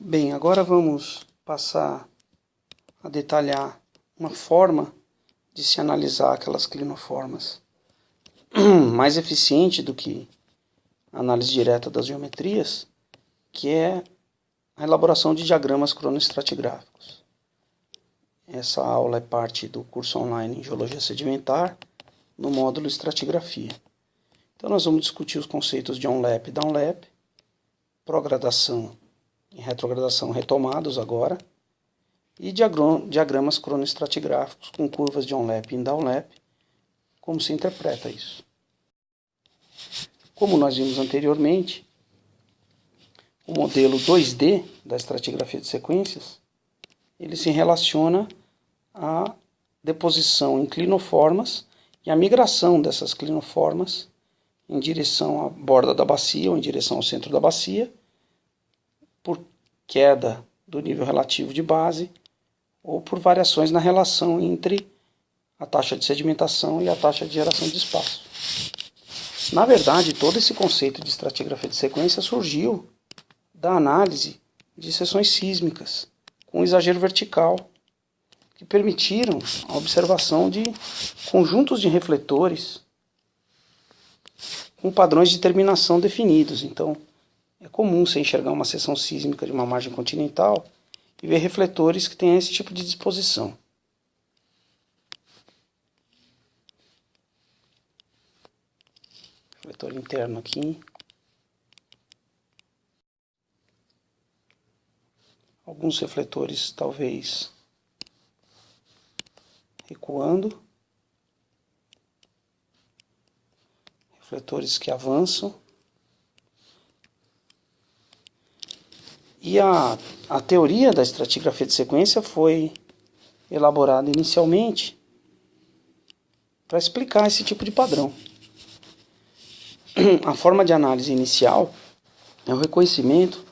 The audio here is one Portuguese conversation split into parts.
Bem, agora vamos passar a detalhar uma forma de se analisar aquelas clinoformas mais eficiente do que a análise direta das geometrias, que é a elaboração de diagramas cronoestratigráficos. Essa aula é parte do curso online em Geologia Sedimentar, no módulo Estratigrafia. Então nós vamos discutir os conceitos de onlap e downlap, progradação e retrogradação retomados agora, e diagramas cronoestratigráficos com curvas de onlap e downlap, como se interpreta isso. Como nós vimos anteriormente, o modelo 2D da estratigrafia de sequências, ele se relaciona à deposição em clinoformas e à migração dessas clinoformas em direção à borda da bacia ou em direção ao centro da bacia, por queda do nível relativo de base ou por variações na relação entre a taxa de sedimentação e a taxa de geração de espaço. Na verdade, todo esse conceito de estratigrafia de sequência surgiu da análise de seções sísmicas com exagero vertical, que permitiram a observação de conjuntos de refletores com padrões de terminação definidos. Então, é comum você enxergar uma seção sísmica de uma margem continental e ver refletores que têm esse tipo de disposição. Refletor interno aqui. Alguns refletores talvez recuando. Refletores que avançam. E a teoria da estratigrafia de sequência foi elaborada inicialmente para explicar esse tipo de padrão. A forma de análise inicial é o reconhecimento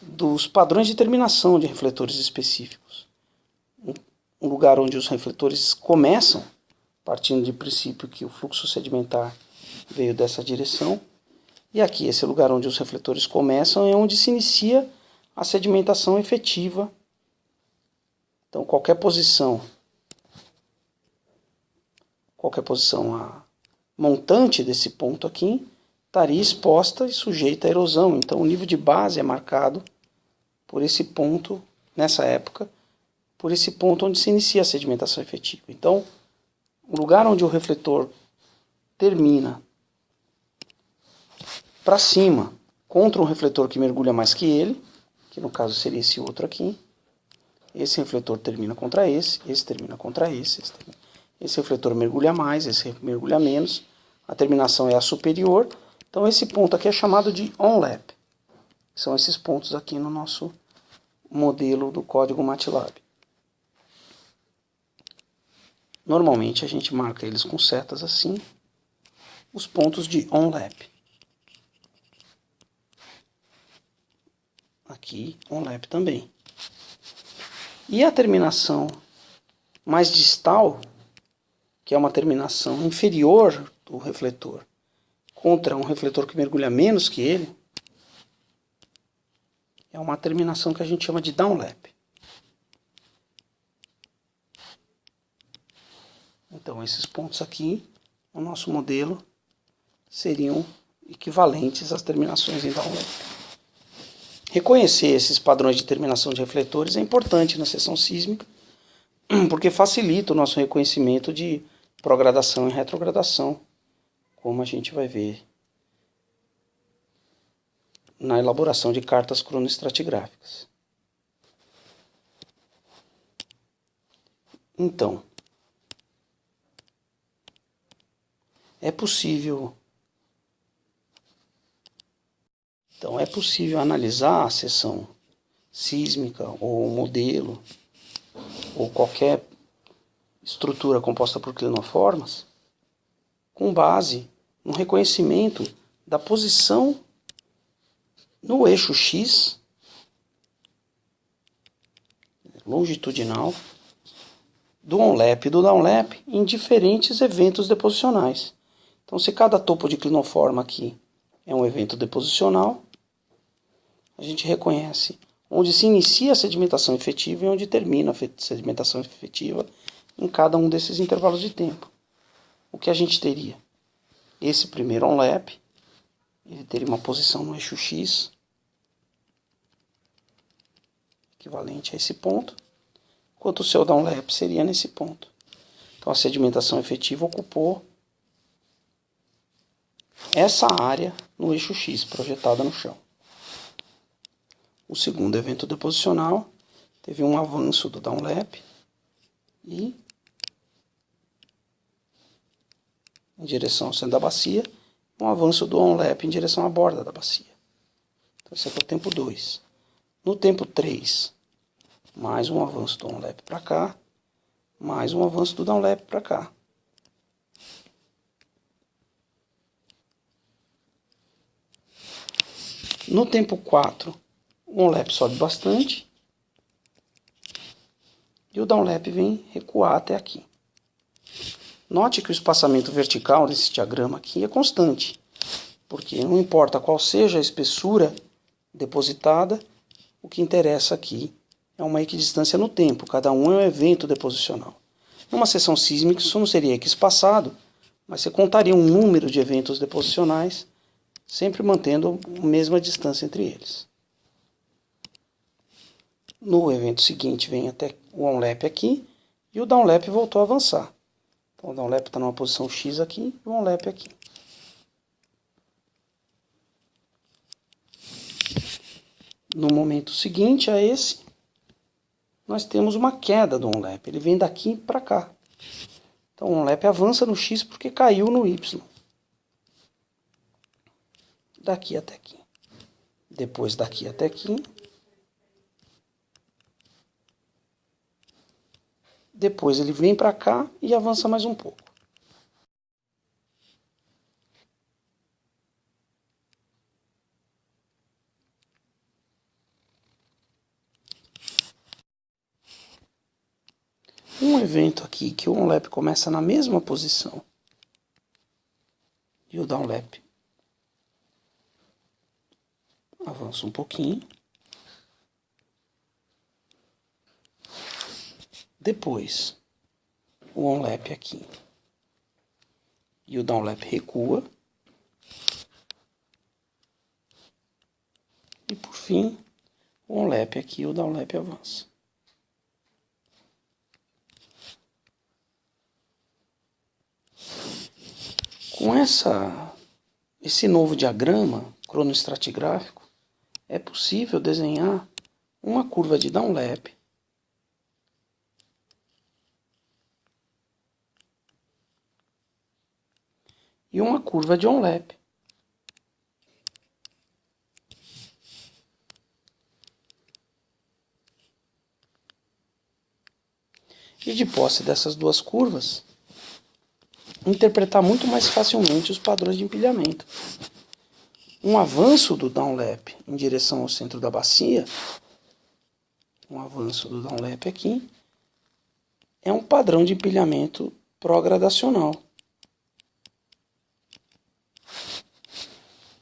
dos padrões de terminação de refletores específicos. Um lugar onde os refletores começam, partindo do princípio que o fluxo sedimentar veio dessa direção, e aqui, esse lugar onde os refletores começam, é onde se inicia a sedimentação efetiva. Então, qualquer posição a montante desse ponto aqui estaria exposta e sujeita à erosão. Então, o nível de base é marcado por esse ponto, nessa época, por esse ponto onde se inicia a sedimentação efetiva. Então, o lugar onde o refletor termina para cima, contra um refletor que mergulha mais que ele, que no caso seria esse outro aqui. Esse refletor termina contra esse termina contra esse. Esse refletor mergulha mais, esse mergulha menos. A terminação é a superior. Então esse ponto aqui é chamado de onlap. São esses pontos aqui no nosso modelo do código MATLAB. Normalmente a gente marca eles com setas assim, os pontos de onlap. Aqui, onlap também. E a terminação mais distal, que é uma terminação inferior do refletor, contra um refletor que mergulha menos que ele, é uma terminação que a gente chama de downlap. Então, esses pontos aqui, no nosso modelo, seriam equivalentes às terminações em downlap. Reconhecer esses padrões de terminação de refletores é importante na seção sísmica, porque facilita o nosso reconhecimento de progradação e retrogradação, como a gente vai ver na elaboração de cartas cronoestratigráficas. Então, é possível analisar a seção sísmica ou modelo ou qualquer estrutura composta por clinoformas com base no reconhecimento da posição no eixo X longitudinal do onlap e do downlap em diferentes eventos deposicionais. Então, se cada topo de clinoforma aqui é um evento deposicional, a gente reconhece onde se inicia a sedimentação efetiva e onde termina a sedimentação efetiva em cada um desses intervalos de tempo. O que a gente teria? Esse primeiro onlap, ele teria uma posição no eixo X, equivalente a esse ponto, enquanto o seu downlap seria nesse ponto. Então a sedimentação efetiva ocupou essa área no eixo X, projetada no chão. O segundo evento deposicional teve um avanço do downlap e em direção ao centro da bacia, um avanço do onlap em direção à borda da bacia. Então esse aqui é o tempo 2. No tempo 3, mais um avanço do onlap para cá, mais um avanço do downlap para cá. No tempo 4, o onlap sobe bastante e o downlap vem recuar até aqui. Note que o espaçamento vertical desse diagrama aqui é constante, porque não importa qual seja a espessura depositada, o que interessa aqui é uma equidistância no tempo, cada um é um evento deposicional. Numa seção sísmica isso não seria equiespaçado, mas você contaria um número de eventos deposicionais, sempre mantendo a mesma distância entre eles. No evento seguinte vem até o onlap aqui e o downlap voltou a avançar. Então o downlap está numa posição X aqui e o onlap aqui. No momento seguinte a esse, nós temos uma queda do onlap. Ele vem daqui para cá. Então o onlap avança no X porque caiu no Y. Daqui até aqui. Depois daqui até aqui. Depois ele vem para cá e avança mais um pouco. Um evento aqui que o onlap começa na mesma posição e o downlap avança um pouquinho. Depois, o onlap aqui e o downlap recua. E por fim, o onlap aqui e o downlap avança. Com esse novo diagrama cronoestratigráfico, é possível desenhar uma curva de downlap e uma curva de onlap. E de posse dessas duas curvas, interpretar muito mais facilmente os padrões de empilhamento. Um avanço do downlap em direção ao centro da bacia, um avanço do downlap aqui, é um padrão de empilhamento progradacional.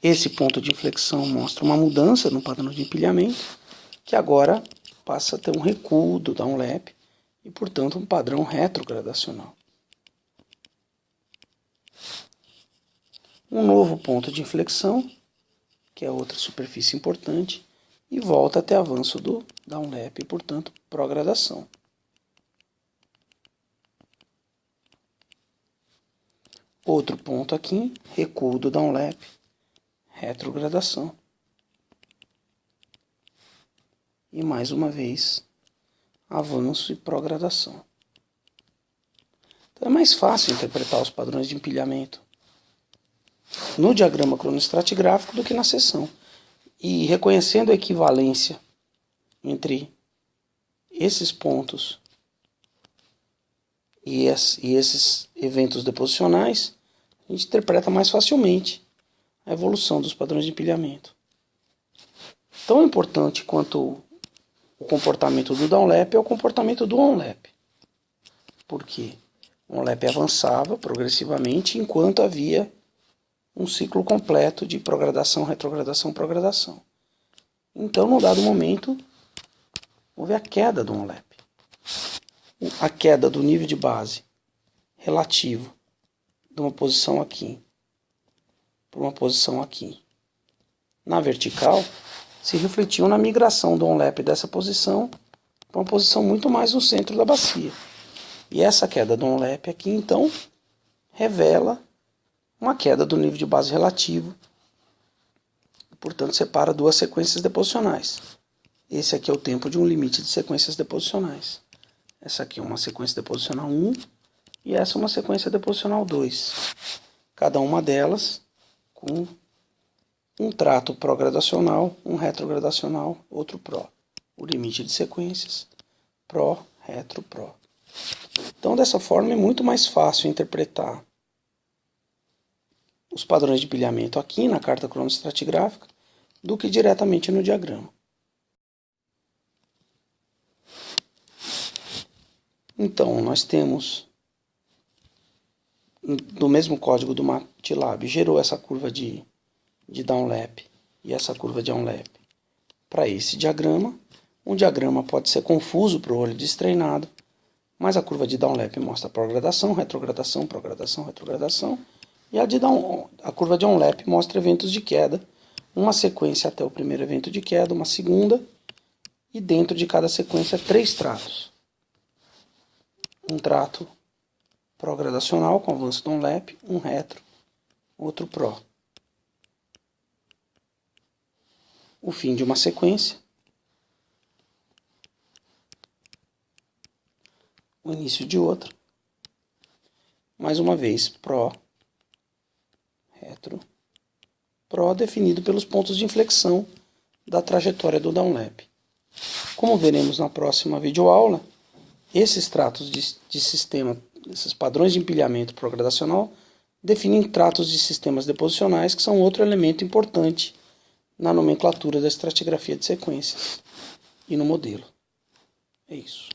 Esse ponto de inflexão mostra uma mudança no padrão de empilhamento, que agora passa a ter um recuo do downlap e, portanto, um padrão retrogradacional. Um novo ponto de inflexão, que é outra superfície importante, e volta até avanço do downlap e, portanto, progradação. Outro ponto aqui, recuo do downlap, retrogradação. E mais uma vez, avanço e progradação. Então é mais fácil interpretar os padrões de empilhamento no diagrama cronoestratigráfico do que na seção. E reconhecendo a equivalência entre esses pontos e esses eventos deposicionais, a gente interpreta mais facilmente a evolução dos padrões de empilhamento. Tão importante quanto o comportamento do downlap é o comportamento do onlap. Por quê? O onlap avançava progressivamente enquanto havia um ciclo completo de progradação, retrogradação, progradação. Então, num dado momento, houve a queda do ONLAP. A queda do nível de base relativo de uma posição aqui para uma posição aqui na vertical se refletiu na migração do ONLAP dessa posição para uma posição muito mais no centro da bacia. E essa queda do ONLAP aqui, então, revela uma queda do nível de base relativo. Portanto, separa duas sequências deposicionais. Esse aqui é o tempo de um limite de sequências deposicionais. Essa aqui é uma sequência deposicional 1 e essa é uma sequência deposicional 2. Cada uma delas com um trato pró-gradacional, um retrogradacional, outro pró. O limite de sequências, pró, retro, pró. Então, dessa forma, é muito mais fácil interpretar os padrões de pilhamento aqui na carta cronoestratigráfica do que diretamente no diagrama. Então, nós temos, no mesmo código do MATLAB, gerou essa curva de downlap e essa curva de onlap para esse diagrama. Um diagrama pode ser confuso para o olho destreinado, mas a curva de downlap mostra progradação, retrogradação, progradação, retrogradação, e a curva de onlap mostra eventos de queda, uma sequência até o primeiro evento de queda, uma segunda, e dentro de cada sequência 3 tratos. Um trato pró-gradacional com avanço do onlap, um retro, outro pró. O fim de uma sequência, o início de outra, mais uma vez pró, retro, pró, definido pelos pontos de inflexão da trajetória do downlap. Como veremos na próxima videoaula, esses tratos de sistema, esses padrões de empilhamento pró-gradacional, definem tratos de sistemas deposicionais, que são outro elemento importante na nomenclatura da estratigrafia de sequências e no modelo. É isso.